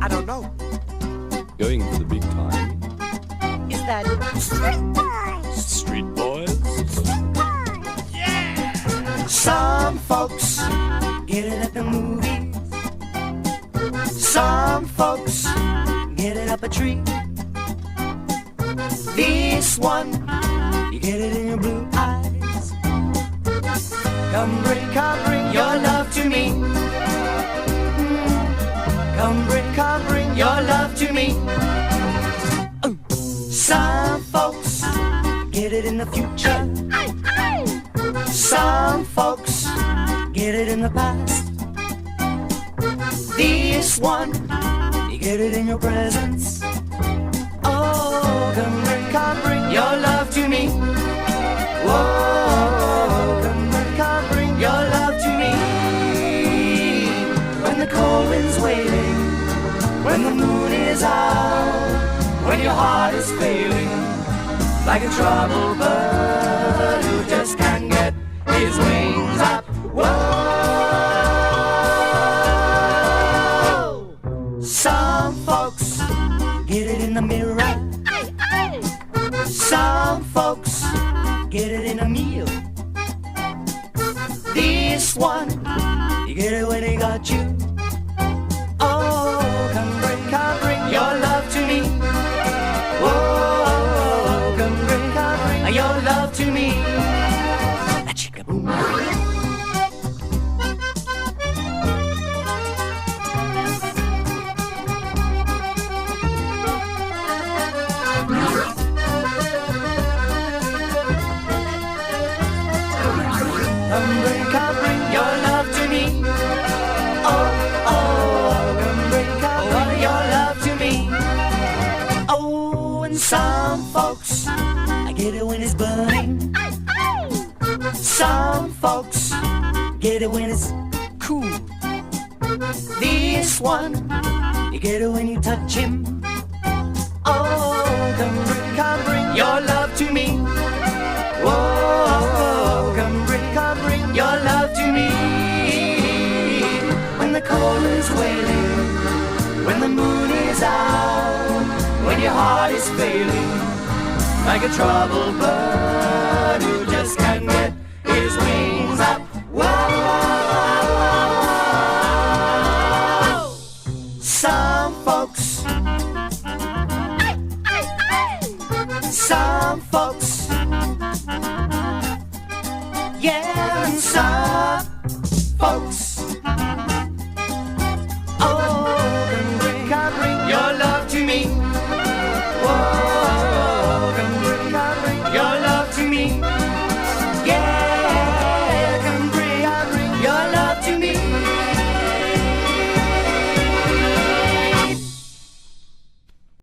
don't know. Going for the big time. Is that Street Boys? Street boys? Yeah! Some folks get it at the movies. Some folks get it up a tree. This one, you get it in your blue eyes. Come bring your love to me. Come bring your love to me. Some folks get it in the future. Some folks get it in the past. This one, you get it in your presence. Oh, come bring your love to me. Whoa, come bring your love to me. When the cold wind's wailing, when the moon is out, when your heart is failing, like a troubled bird who just can't get his wings up. Whoa! Some folks get it in the mirror. Some folks get it in a meal. This one, you get it when he got you. Oh, come bring your love to me. Whoa, come bring your love to me. A chicka boom. Come bring your love to me. Oh, come bring your love to me. Oh, and some folks, I get it when it's burning. Some folks get it when it's cool. This one, you get it when you touch him. Oh, come bring your love to me. Whoa, come bring your love to me. When the cold is wailing, when the moon is out, when your heart is failing, like a troubled bird who just can't get his wings up. Whoa! Some folks, some folks, yeah, and some folks